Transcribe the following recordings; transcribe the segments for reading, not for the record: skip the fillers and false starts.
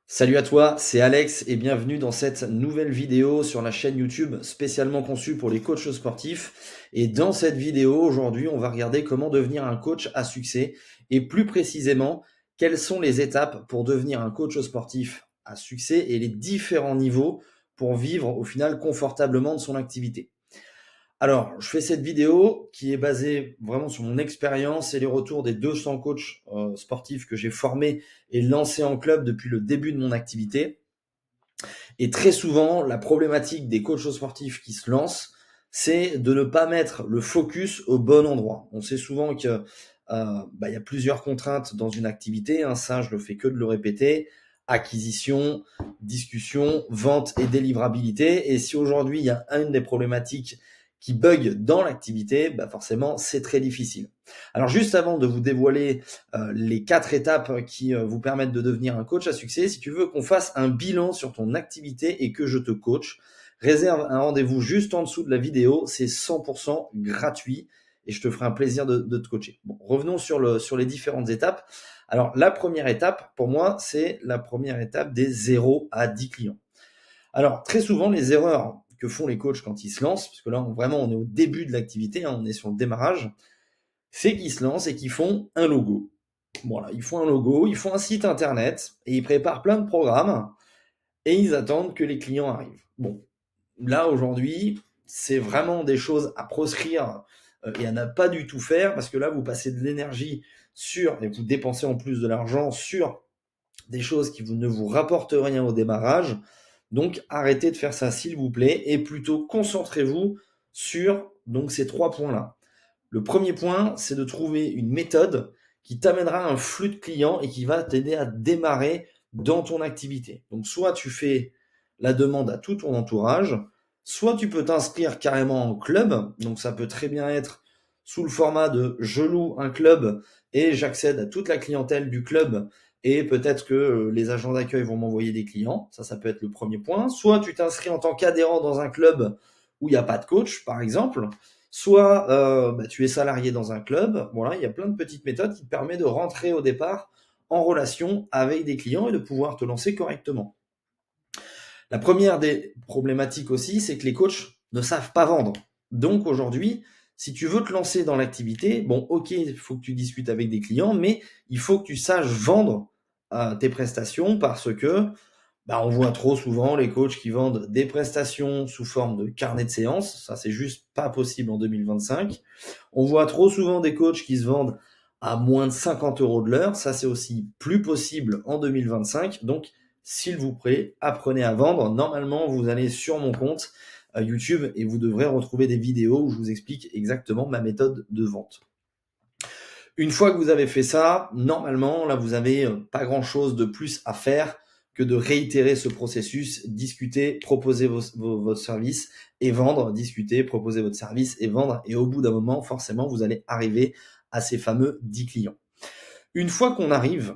Salut à toi, c'est Alex et bienvenue dans cette nouvelle vidéo sur la chaîne YouTube spécialement conçue pour les coachs sportifs. Et dans cette vidéo, aujourd'hui, on va regarder comment devenir un coach à succès et plus précisément, quelles sont les étapes pour devenir un coach sportif à succès et les différents niveaux pour vivre au final confortablement de son activité. Alors, je fais cette vidéo qui est basée vraiment sur mon expérience et les retours des 200 coachs sportifs que j'ai formés et lancés en club depuis le début de mon activité. Et très souvent, la problématique des coachs sportifs qui se lancent, c'est de ne pas mettre le focus au bon endroit. On sait souvent que y a plusieurs contraintes dans une activité, hein, ça je ne fais que de le répéter, acquisition, discussion, vente et délivrabilité. Et si aujourd'hui il y a une des problématiques qui bug dans l'activité, forcément c'est très difficile. Alors juste avant de vous dévoiler les 4 étapes qui vous permettent de devenir un coach à succès, si tu veux qu'on fasse un bilan sur ton activité et que je te coach, réserve un rendez-vous juste en dessous de la vidéo, c'est 100% gratuit et je te ferai un plaisir de te coacher. Bon, revenons sur les différentes étapes. Alors la première étape, pour moi, c'est la première étape des 0 à 10 clients. Alors très souvent, les erreurs que font les coachs quand ils se lancent, parce que là vraiment on est au début de l'activité, hein, on est sur le démarrage, c'est qu'ils se lancent et qu'ils font un logo. Voilà, ils font un logo, ils font un site internet et ils préparent plein de programmes et ils attendent que les clients arrivent. Bon, là aujourd'hui, c'est vraiment des choses à proscrire et à ne pas du tout faire parce que là, vous passez de l'énergie sur, et vous dépensez en plus de l'argent sur des choses qui ne vous rapportent rien au démarrage. Donc, arrêtez de faire ça, s'il vous plaît, et plutôt concentrez-vous sur donc ces 3 points-là. Le premier point, c'est de trouver une méthode qui t'amènera un flux de clients et qui va t'aider à démarrer dans ton activité. Donc, soit tu fais la demande à tout ton entourage, soit tu peux t'inscrire carrément en club. Donc, ça peut très bien être sous le format de je loue un club et j'accède à toute la clientèle du club et peut-être que les agents d'accueil vont m'envoyer des clients. Ça peut être le premier point. Soit tu t'inscris en tant qu'adhérent dans un club où il n'y a pas de coach, par exemple. Soit tu es salarié dans un club. Voilà, il y a plein de petites méthodes qui te permettent de rentrer au départ en relation avec des clients et de pouvoir te lancer correctement. La première des problématiques aussi, c'est que les coachs ne savent pas vendre. Donc aujourd'hui, si tu veux te lancer dans l'activité, bon, ok, il faut que tu discutes avec des clients, mais il faut que tu saches vendre tes prestations parce que on voit trop souvent les coachs qui vendent des prestations sous forme de carnet de séance. Ça, c'est juste pas possible en 2025. On voit trop souvent des coachs qui se vendent à moins de 50 € de l'heure. Ça, c'est aussi plus possible en 2025. Donc, s'il vous plaît, apprenez à vendre. Normalement, vous allez sur mon compte YouTube et vous devrez retrouver des vidéos où je vous explique exactement ma méthode de vente. Une fois que vous avez fait ça, normalement, là, vous n'avez pas grand-chose de plus à faire que de réitérer ce processus, discuter, proposer votre service et vendre, discuter, proposer votre service et vendre. Et au bout d'un moment, forcément, vous allez arriver à ces fameux 10 clients. Une fois qu'on arrive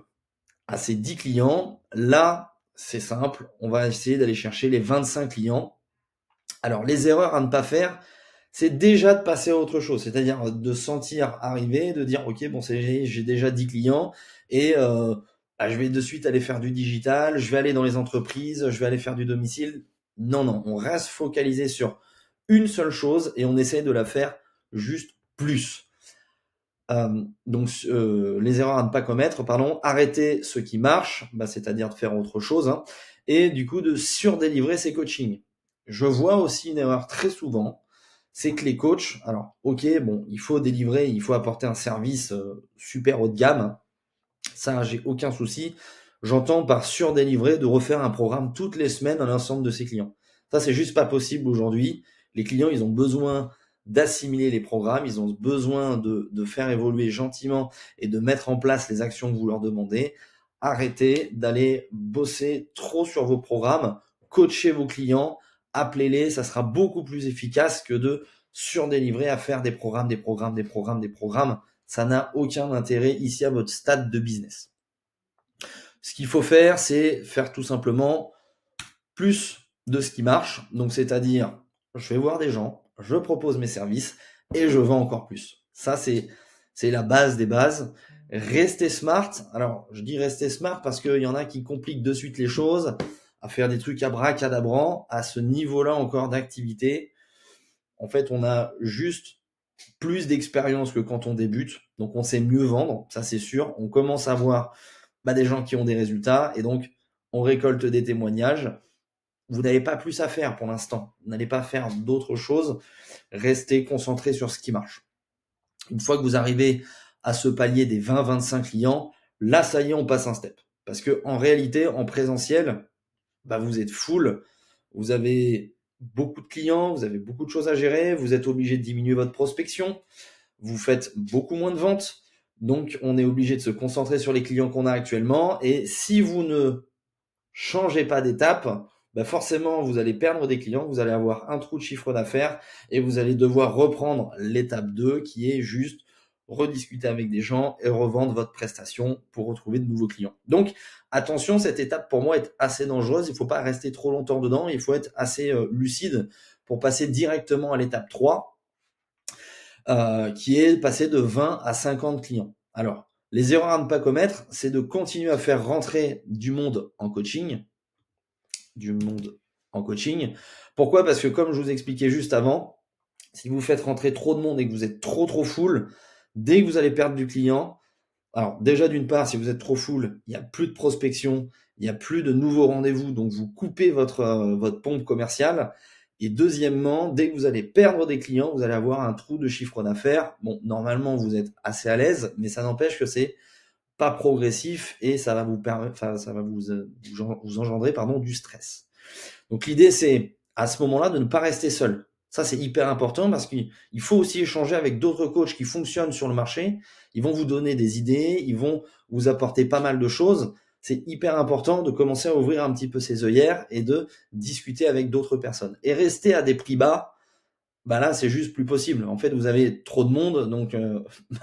à ces 10 clients, là, c'est simple, on va essayer d'aller chercher les 25 clients. Alors, les erreurs à ne pas faire, c'est déjà de passer à autre chose, c'est-à-dire de sentir arriver, de dire ok, bon, j'ai déjà 10 clients et je vais de suite aller faire du digital, je vais aller dans les entreprises, je vais aller faire du domicile. Non, on reste focalisé sur une seule chose et on essaie de la faire juste plus. Donc les erreurs à ne pas commettre, arrêter ce qui marche, c'est-à-dire de faire autre chose, hein, et du coup de surdélivrer ses coachings. Je vois aussi une erreur très souvent, c'est que les coachs, alors ok, bon, il faut délivrer, il faut apporter un service super haut de gamme, hein. Ça j'ai aucun souci. J'entends par surdélivrer de refaire un programme toutes les semaines à l'ensemble de ses clients. Ça c'est juste pas possible aujourd'hui. Les clients, ils ont besoin d'assimiler les programmes, ils ont besoin de faire évoluer gentiment et de mettre en place les actions que vous leur demandez. Arrêtez d'aller bosser trop sur vos programmes, coachez vos clients, appelez-les, ça sera beaucoup plus efficace que de surdélivrer à faire des programmes. Ça n'a aucun intérêt ici à votre stade de business. Ce qu'il faut faire, c'est faire tout simplement plus de ce qui marche. Donc, c'est-à-dire, je vais voir des gens, je propose mes services et je vends encore plus. Ça, c'est la base des bases. Restez smart. Alors, je dis restez smart parce qu'il y en a qui compliquent de suite les choses, à faire des trucs abracadabrants, à ce niveau-là encore d'activité. En fait, on a juste plus d'expérience que quand on débute, donc on sait mieux vendre, ça c'est sûr. On commence à voir des gens qui ont des résultats et donc on récolte des témoignages. Vous n'avez pas plus à faire pour l'instant. Vous n'allez pas faire d'autres choses. Restez concentré sur ce qui marche. Une fois que vous arrivez à ce palier des 20-25 clients, là, ça y est, on passe un step. Parce que en réalité, en présentiel, vous êtes full, vous avez beaucoup de clients, vous avez beaucoup de choses à gérer, vous êtes obligé de diminuer votre prospection, vous faites beaucoup moins de ventes, donc on est obligé de se concentrer sur les clients qu'on a actuellement, et si vous ne changez pas d'étape, forcément vous allez perdre des clients, vous allez avoir un trou de chiffre d'affaires, et vous allez devoir reprendre l'étape 2 qui est juste rediscuter avec des gens et revendre votre prestation pour retrouver de nouveaux clients. Donc attention, cette étape pour moi est assez dangereuse, il ne faut pas rester trop longtemps dedans, il faut être assez lucide pour passer directement à l'étape 3 qui est passer de 20 à 50 clients. Alors, les erreurs à ne pas commettre, c'est de continuer à faire rentrer du monde en coaching. Pourquoi? Parce que comme je vous expliquais juste avant, si vous faites rentrer trop de monde et que vous êtes trop full, dès que vous allez perdre du client, alors déjà d'une part, si vous êtes trop full, il n'y a plus de prospection, il n'y a plus de nouveaux rendez-vous, donc vous coupez votre pompe commerciale. Et deuxièmement, dès que vous allez perdre des clients, vous allez avoir un trou de chiffre d'affaires. Bon, normalement, vous êtes assez à l'aise, mais ça n'empêche que c'est pas progressif et ça va vous engendrer du stress. Donc l'idée, c'est à ce moment-là de ne pas rester seul. Ça, c'est hyper important parce qu'il faut aussi échanger avec d'autres coachs qui fonctionnent sur le marché. Ils vont vous donner des idées, ils vont vous apporter pas mal de choses. C'est hyper important de commencer à ouvrir un petit peu ses œillères et de discuter avec d'autres personnes. Et rester à des prix bas, là, c'est juste plus possible. En fait, vous avez trop de monde. Donc,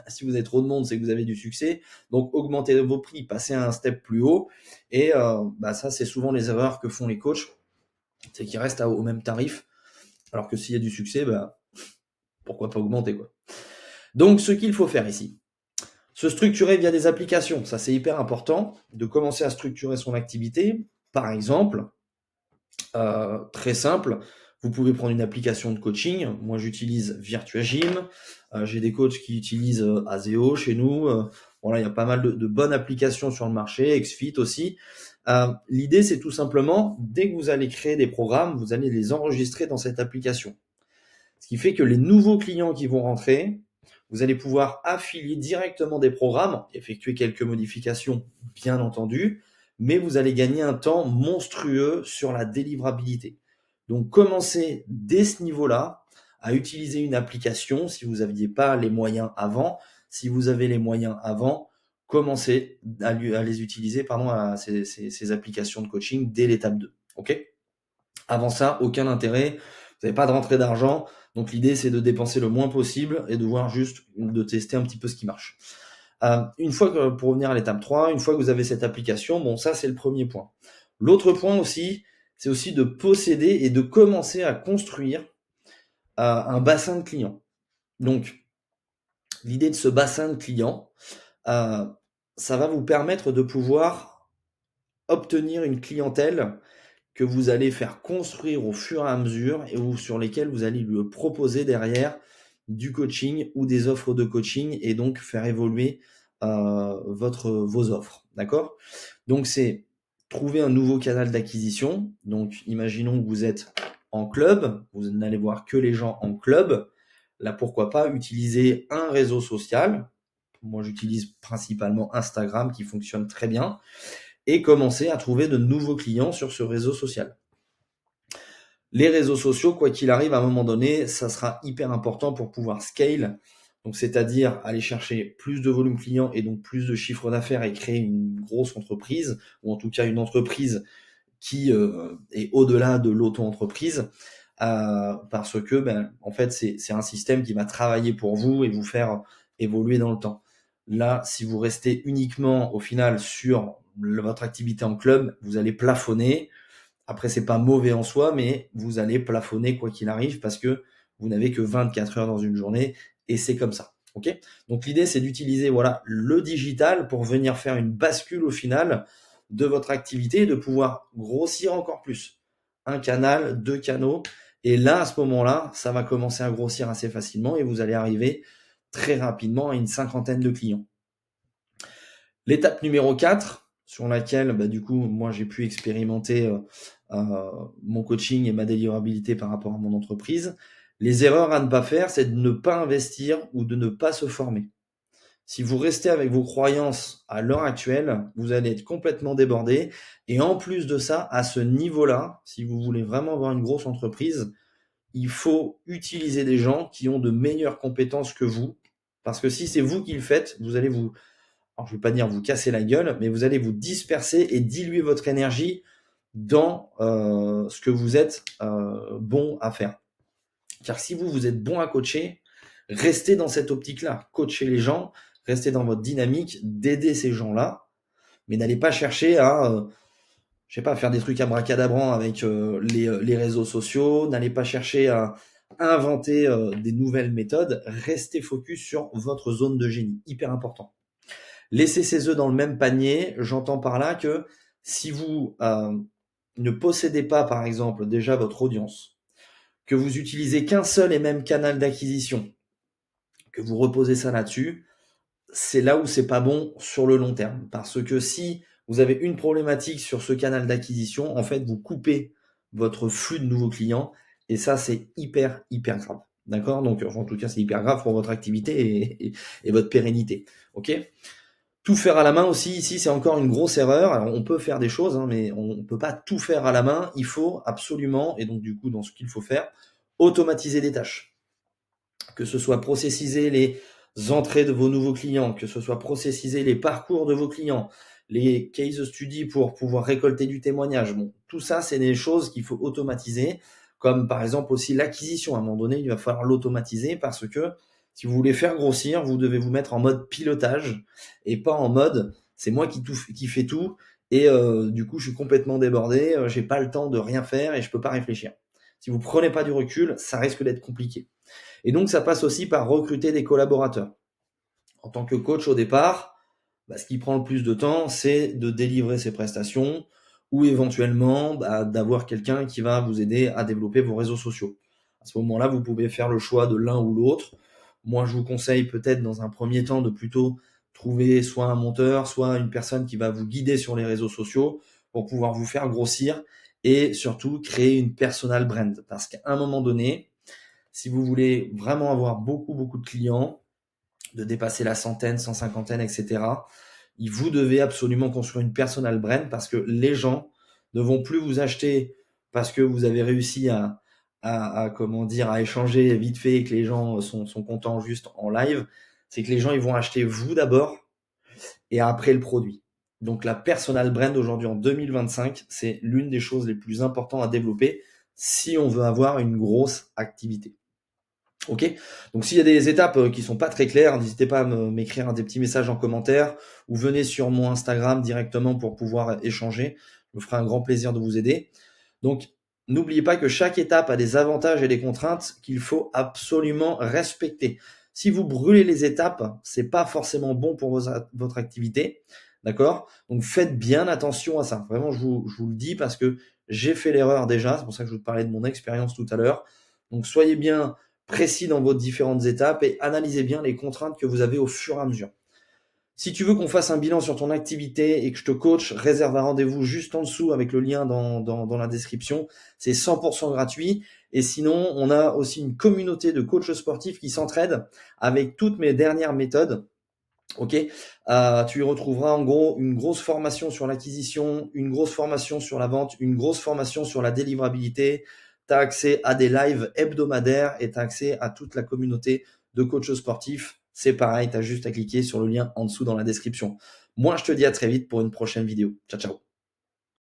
si vous avez trop de monde, c'est que vous avez du succès. Donc, augmentez vos prix, passez à un step plus haut. Et ça, c'est souvent les erreurs que font les coachs. C'est qu'ils restent au même tarif. Alors que s'il y a du succès, pourquoi pas augmenter, quoi. Donc, ce qu'il faut faire ici, se structurer via des applications. Ça, c'est hyper important de commencer à structurer son activité. Par exemple, très simple, vous pouvez prendre une application de coaching. Moi, j'utilise VirtuaGym. J'ai des coachs qui utilisent Azeo chez nous. Voilà, il y a pas mal de bonnes applications sur le marché, XFIT aussi. L'idée, c'est tout simplement, dès que vous allez créer des programmes, vous allez les enregistrer dans cette application. Ce qui fait que les nouveaux clients qui vont rentrer, vous allez pouvoir affilier directement des programmes, effectuer quelques modifications, bien entendu, mais vous allez gagner un temps monstrueux sur la délivrabilité. Donc, commencez dès ce niveau-là à utiliser une application si vous n'aviez pas les moyens avant. Si vous avez les moyens avant, commencez à les utiliser à ces applications de coaching dès l'étape 2. Ok? Avant ça, aucun intérêt. Vous n'avez pas de rentrée d'argent. Donc, l'idée, c'est de dépenser le moins possible et de voir juste, de tester un petit peu ce qui marche. Pour revenir à l'étape 3, une fois que vous avez cette application, ça, c'est le premier point. L'autre point aussi, c'est aussi de posséder et de commencer à construire un bassin de clients. Donc, l'idée de ce bassin de clients, ça va vous permettre de pouvoir obtenir une clientèle que vous allez faire construire au fur et à mesure et sur lesquelles vous allez lui proposer derrière du coaching ou des offres de coaching et donc faire évoluer vos offres. D'accord? Donc, c'est trouver un nouveau canal d'acquisition. Donc, imaginons que vous êtes en club, vous n'allez voir que les gens en club. Là, pourquoi pas utiliser un réseau social. Moi, j'utilise principalement Instagram qui fonctionne très bien. Et commencer à trouver de nouveaux clients sur ce réseau social. Les réseaux sociaux, quoi qu'il arrive, à un moment donné, ça sera hyper important pour pouvoir scale. Donc, c'est-à-dire aller chercher plus de volume client et donc plus de chiffre d'affaires et créer une grosse entreprise, ou en tout cas une entreprise qui est au-delà de l'auto-entreprise, parce que en fait, c'est un système qui va travailler pour vous et vous faire évoluer dans le temps. Là, si vous restez uniquement au final sur votre activité en club, vous allez plafonner. Après, c'est pas mauvais en soi, mais vous allez plafonner quoi qu'il arrive parce que vous n'avez que 24 heures dans une journée et c'est comme ça. Ok? Donc l'idée, c'est d'utiliser voilà, le digital pour venir faire une bascule au final de votre activité et de pouvoir grossir encore plus. Un canal, 2 canaux. Et là, à ce moment-là, ça va commencer à grossir assez facilement et vous allez arriver très rapidement à une 50aine de clients. L'étape numéro 4, sur laquelle, du coup, moi, j'ai pu expérimenter mon coaching et ma délivrabilité par rapport à mon entreprise. Les erreurs à ne pas faire, c'est de ne pas investir ou de ne pas se former. Si vous restez avec vos croyances à l'heure actuelle, vous allez être complètement débordé. Et en plus de ça, à ce niveau-là, si vous voulez vraiment avoir une grosse entreprise, il faut utiliser des gens qui ont de meilleures compétences que vous. Parce que si c'est vous qui le faites, vous allez vous, alors je ne vais pas dire vous casser la gueule, mais vous allez vous disperser et diluer votre énergie dans ce que vous êtes bon à faire. Car si vous êtes bon à coacher, restez dans cette optique-là. Coachez les gens, restez dans votre dynamique d'aider ces gens-là, mais n'allez pas chercher à, je sais pas, faire des trucs abracadabrants avec les réseaux sociaux, n'allez pas chercher à inventer des nouvelles méthodes, restez focus sur votre zone de génie, hyper important. Laissez ces œufs dans le même panier, j'entends par là que si vous ne possédez pas, par exemple, déjà votre audience, que vous utilisez qu'un seul et même canal d'acquisition, que vous reposez ça là-dessus, c'est là où c'est pas bon sur le long terme. Parce que si vous avez une problématique sur ce canal d'acquisition, en fait, vous coupez votre flux de nouveaux clients et ça, c'est hyper grave. D'accord? Donc, en tout cas, c'est hyper grave pour votre activité et votre pérennité. Ok? Tout faire à la main aussi, ici, c'est encore une grosse erreur. Alors, on peut faire des choses, hein, mais on ne peut pas tout faire à la main. Il faut absolument, et donc du coup, dans ce qu'il faut faire, automatiser des tâches. Que ce soit processiser les entrées de vos nouveaux clients, que ce soit processiser les parcours de vos clients, les case studies pour pouvoir récolter du témoignage. Bon, tout ça, c'est des choses qu'il faut automatiser, comme par exemple aussi l'acquisition. À un moment donné, il va falloir l'automatiser parce que si vous voulez faire grossir, vous devez vous mettre en mode pilotage et pas en mode c'est moi qui fais tout et du coup je suis complètement débordé, j'ai pas le temps de rien faire et je peux pas réfléchir. Si vous prenez pas du recul, ça risque d'être compliqué. Et donc ça passe aussi par recruter des collaborateurs. En tant que coach au départ, ce qui prend le plus de temps, c'est de délivrer ses prestations ou éventuellement d'avoir quelqu'un qui va vous aider à développer vos réseaux sociaux. À ce moment-là, vous pouvez faire le choix de l'un ou l'autre. Moi, je vous conseille peut-être dans un premier temps de plutôt trouver soit un monteur, soit une personne qui va vous guider sur les réseaux sociaux pour pouvoir vous faire grossir et surtout créer une personal brand. Parce qu'à un moment donné, si vous voulez vraiment avoir beaucoup de clients, de dépasser la centaine, 150aine, etc., vous devez absolument construire une personal brand parce que les gens ne vont plus vous acheter parce que vous avez réussi à échanger vite fait et que les gens sont contents juste en live. C'est que les gens, ils vont acheter vous d'abord et après le produit. Donc la personal brand aujourd'hui en 2025, c'est l'une des choses les plus importantes à développer si on veut avoir une grosse activité. Ok, donc s'il y a des étapes qui sont pas très claires, n'hésitez pas à m'écrire des petits messages en commentaire ou venez sur mon Instagram directement pour pouvoir échanger. Je me ferai un grand plaisir de vous aider. Donc, n'oubliez pas que chaque étape a des avantages et des contraintes qu'il faut absolument respecter. Si vous brûlez les étapes, c'est pas forcément bon pour votre activité. D'accord? Donc, faites bien attention à ça. Vraiment, je vous le dis parce que j'ai fait l'erreur déjà. C'est pour ça que je vous parlais de mon expérience tout à l'heure. Donc, soyez bien précis dans vos différentes étapes et analysez bien les contraintes que vous avez au fur et à mesure. Si tu veux qu'on fasse un bilan sur ton activité et que je te coach, réserve un rendez-vous juste en dessous avec le lien dans la description. C'est 100% gratuit. Et sinon, on a aussi une communauté de coachs sportifs qui s'entraident avec toutes mes dernières méthodes. Ok, tu y retrouveras en gros une grosse formation sur l'acquisition, une grosse formation sur la vente, une grosse formation sur la délivrabilité. Tu as accès à des lives hebdomadaires et tu as accès à toute la communauté de coachs sportifs. C'est pareil, tu as juste à cliquer sur le lien en dessous dans la description. Moi, je te dis à très vite pour une prochaine vidéo. Ciao, ciao.